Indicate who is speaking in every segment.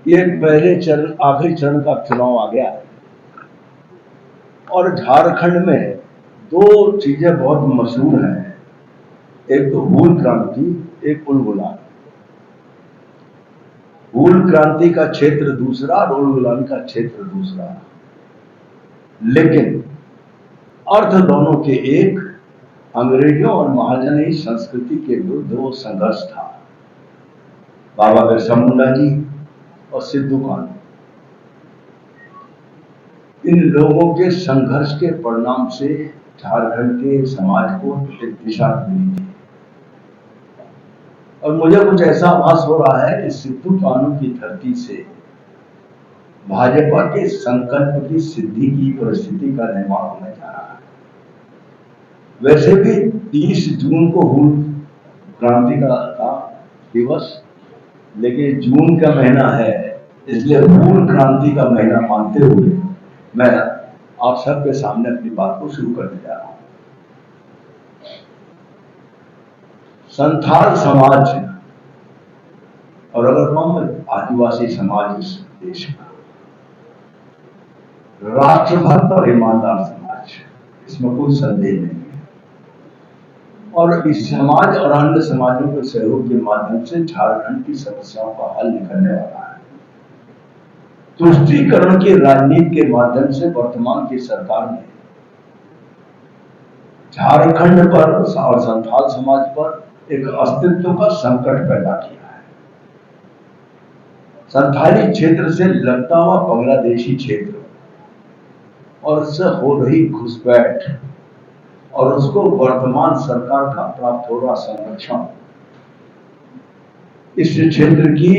Speaker 1: ये पहले चरण आखिरी चरण का चुनाव आ गया है और झारखंड में दो चीजें बहुत मशहूर हैं, एक तो हूल क्रांति, एक उलगुलान। हूल क्रांति का क्षेत्र दूसरा और उलगुलान का क्षेत्र दूसरा, लेकिन अर्थ दोनों के एक। अंग्रेजों और महाजनी संस्कृति के विरुद्ध वो संघर्ष था। बाबा बिरसा मुंडा जी और सिद्धू कान्हू, इन लोगों के संघर्ष के परिणाम से झारखंड के समाज को एक दिशा मिली थी। और मुझे कुछ ऐसा आभास हो रहा है कि सिद्धू कान्हू की धरती से भाजपा के संकल्प की सिद्धि की परिस्थिति का निर्माण होने जा रहा है। वैसे भी 30 जून को हूल क्रांति का दिवस, लेकिन जून का महीना है, इसलिए हूल क्रांति का महीना मानते हुए मैं आप सबके सामने अपनी बात को शुरू करने जा रहा हूं। संथाल समाज और अगर हम आदिवासी समाज इस देश का राष्ट्रभक्त और ईमानदार समाज, इसमें कोई संदेह नहीं है। और इस समाज और अन्य समाजों के सहयोग के माध्यम से झारखंड की समस्याओं का हल निकलने वाला है। तुष्टीकरण की राजनीति के माध्यम से वर्तमान की सरकार ने झारखंड पर और संथाल समाज पर एक अस्तित्व का संकट पैदा किया है। संथाली क्षेत्र से लगता हुआ बांग्लादेशी क्षेत्र और उससे हो रही घुसपैठ और उसको वर्तमान सरकार का प्राप्त हो रहा संरक्षण इस क्षेत्र की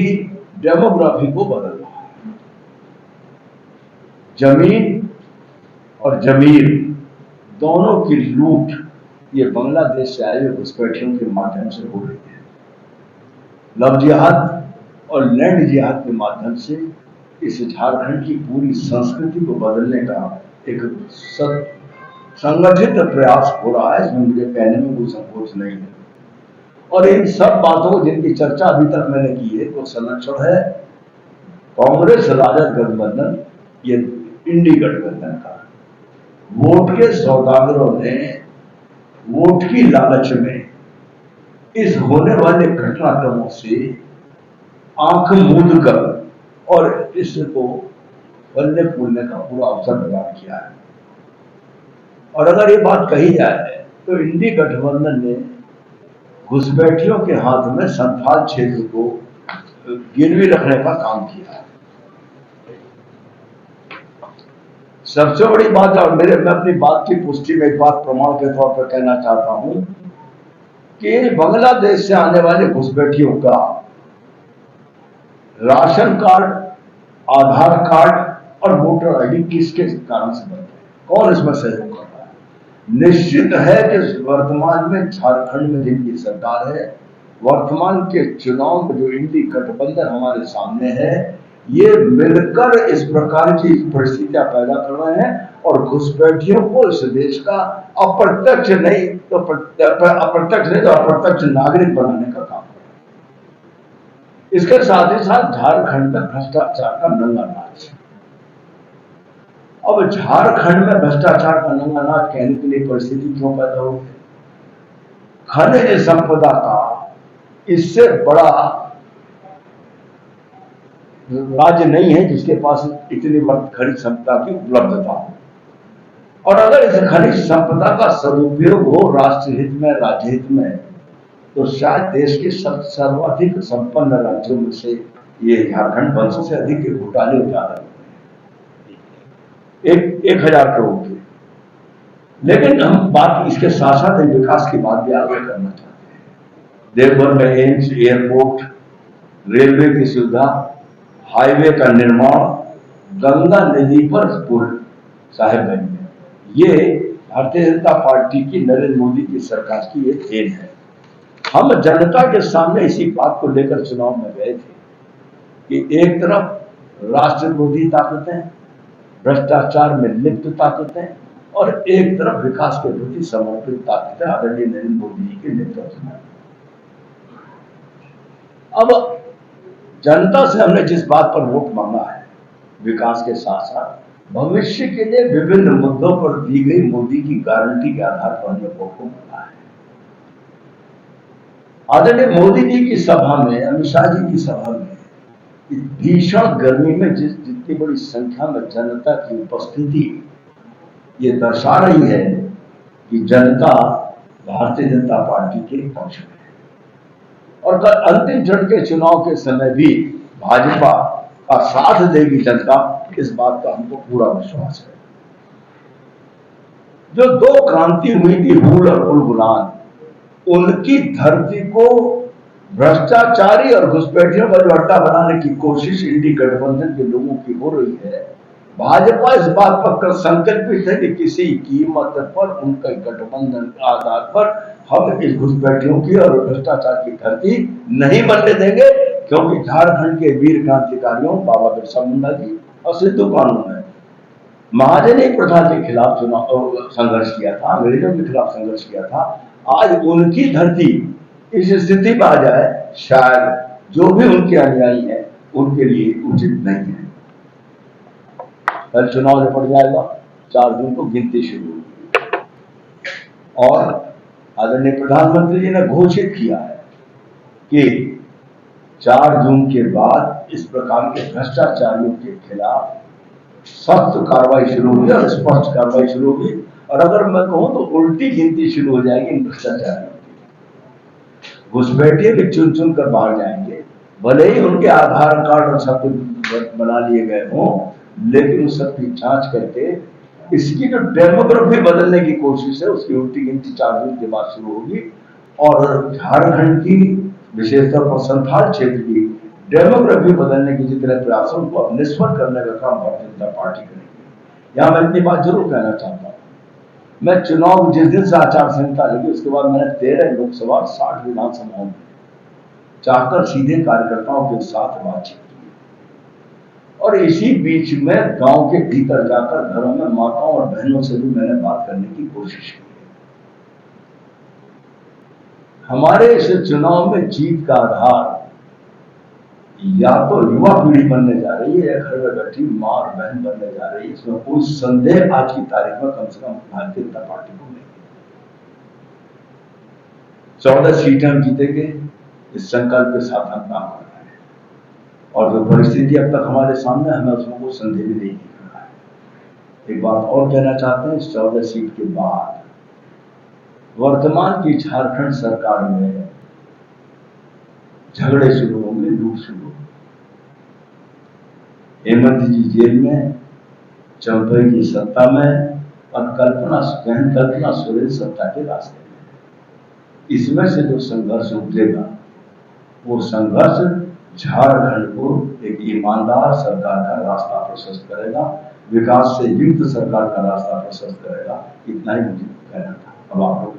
Speaker 1: डेमोग्राफी को बदल रहा है। जमीन और जमीर दोनों की लूट ये बांग्लादेश से आए हुए घुसपैठियों के माध्यम से हो रही है। लव जिहाद और लैंड जिहाद के माध्यम से इस झारखंड की पूरी संस्कृति को बदलने का एक संगठित प्रयास हो रहा है, इसमें मुझे कहने में कोई संकोच नहीं है। और इन सब बातों जिनकी चर्चा अभी तक मैंने की है, तो संरक्षण है कांग्रेस राजद गठबंधन, ये इंडी गठबंधन का। वोट के सौदागरों ने वोट की लालच में इस होने वाले घटनाक्रमों से आंख मूंद कर और इसको फलने फूलने का पूरा अवसर प्रदान किया है। और अगर ये बात कही जाए तो इंडी गठबंधन ने घुसपैठियों के हाथ में संथाल क्षेत्र को गिरवी रखने का काम किया है। सबसे बड़ी बात, और मैं अपनी बात की पुष्टि में एक बात प्रमाण के तौर पर कहना चाहता हूं कि बांग्लादेश से आने वाले घुसपैठियों का राशन कार्ड, आधार कार्ड और वोटर आईडी किसके कारण से बनते हैं, कौन इसमें सहयोग कर रहा है? निश्चित है कि वर्तमान में झारखंड में जिनकी सरकार है, वर्तमान के चुनाव में जो इंडी गठबंधन हमारे सामने है, ये मिलकर इस प्रकार की परिस्थितियां पैदा कर रहे हैं और घुसपैठियों को इस देश का अप्रत्यक्ष नहीं तो अप्रत्यक्ष नागरिक बनाने का काम कर रहे हैं। इसके साथ ही साथ झारखंड में भ्रष्टाचार का नंगा नाच। अब झारखंड में भ्रष्टाचार का नंगा नाच कहने के लिए परिस्थिति क्यों पैदा हो गई? खनिज संपदा का इससे बड़ा राज्य नहीं है जिसके पास इतनी खनिज संपदा की उपलब्धता हो। और अगर इस खनिज संपदा का सदुपयोग हो राष्ट्रहित में, राज्य हित में, तो शायद देश के सर्वाधिक संपन्न राज्यों में से ये झारखंड 500 से अधिक के घोटाले उजागर हुए, 1000 करोड़ के। लेकिन हम बात इसके साथ साथ विकास की बात भी आगे करना चाहते हैं। देवघर में एम्स, एयरपोर्ट, रेलवे की सुविधा, हाईवे का निर्माण, गंगा नदी पर पुल साहेबगंज में, ये भारतीय जनता पार्टी की नरेंद्र मोदी की सरकार की एक देन है। हम जनता के सामने इसी बात को लेकर चुनाव में गए थे कि एक तरफ राष्ट्र विरोधी ताकतें, भ्रष्टाचार में लिप्त ताकतें और एक तरफ विकास के प्रति समर्पित ताकतें आदरणीय नरेंद्र मोदी जी के नेतृत्व में। अब जनता से हमने जिस बात पर वोट मांगा है, विकास के साथ साथ भविष्य के लिए विभिन्न मुद्दों पर दी गई मोदी की गारंटी के आधार पर हमने वोट को मांगा है। आदरणीय मोदी जी की सभा में, अमित शाह जी की सभा में इस भीषण गर्मी में जितनी बड़ी संख्या में जनता की उपस्थिति, ये दर्शा रही है कि जनता भारतीय जनता पार्टी के पक्ष में है। और कल अंतिम चरण के चुनाव के समय भी भाजपा का साथ देगी जनता, इस बात का हमको पूरा विश्वास है। जो दो क्रांति हुई थी, हूल और उलगुलान, उनकी धरती को भ्रष्टाचारी और घुसपैठियों का जो अड्डा बनाने की कोशिश इंडी गठबंधन के लोगों की हो रही है, भाजपा इस बात पर संकल्पित है कि किसी कीमत पर उनके गठबंधन के आधार पर हम इस घुसपैठियों की और भ्रष्टाचार की धरती नहीं बनने देंगे, क्योंकि झारखंड के वीर क्रांतिकारियों बाबा बिरसा मुंडा जी और सिद्धू कानून ने महाजनी प्रथा के खिलाफ चुनाव संघर्ष किया था, अंग्रेजों के खिलाफ संघर्ष किया था। आज उनकी धरती इस स्थिति में आ जाए, शायद जो भी उनके अनुयायी है उनके लिए उचित नहीं है। कल चुनाव निपट जाएगा, 4 जून को गिनती शुरू होगी और आदरणीय प्रधानमंत्री जी ने घोषित किया है कि 4 जून के बाद इस प्रकार के भ्रष्टाचारियों के खिलाफ सख्त कार्रवाई शुरू होगी और स्पष्ट कार्रवाई शुरू होगी। और अगर मैं कहूं तो उल्टी गिनती शुरू हो जाएगी इन भ्रष्टाचारियों की। घुसपैठिए भी चुन चुन कर बाहर जाएंगे, भले ही उनके आधार कार्ड और सब कुछ बना लिए गए हों, लेकिन उस सब की जांच करके इसकी जो डेमोग्राफी बदलने की कोशिश है, उसकी उल्टी गिनती 4 जून के बाद शुरू होगी। और झारखंड की, विशेषतौर पर संथाल क्षेत्र की डेमोग्राफी बदलने के जितने प्रयासों को अब निष्फल करने का काम भारतीय जनता पार्टी करेगी। यहां मैं इतनी बात जरूर कहना चाहता हूं, मैं चुनाव जिस दिन से आचार संहिता लगी उसके बाद मैंने 13 लोकसभा 60 विधानसभाओं में जाकर सीधे कार्यकर्ताओं के साथ बातचीत की, और इसी बीच में गांव के भीतर जाकर घरों में माताओं और बहनों से भी मैंने बात करने की कोशिश की। हमारे इस चुनाव में जीत का आधार या तो युवा पीढ़ी बनने जा रही है या घर में बैठी मां और बहन बनने जा रही है, इसमें कोई संदेह आज की तारीख में कम से कम भारतीय जनता पार्टी को नहीं। 14 सीटें हम जीतेंगे, इस संकल्प के साथ हम काम कर रहे हैं, और जो परिस्थिति अब तक हमारे सामने, हमें उसमें कोई संदेह भी नहीं दिख रहा है। एक बात और कहना चाहते हैं, इस 14 सीट के बाद वर्तमान की झारखंड सरकार में झगड़े शुरू होंगे, लूट शुरू होंगे। हेमंत जी जेल में, चौधरी की सत्ता में, और कल्पना सोरेन सत्ता के रास्ते में। इसमें से जो संघर्ष उतरेगा, वो संघर्ष झारखंड को एक ईमानदार सरकार का रास्ता प्रशस्त करेगा, विकास से युक्त सरकार का रास्ता प्रशस्त करेगा। इतना ही मुझे कहना था। अब आप लोग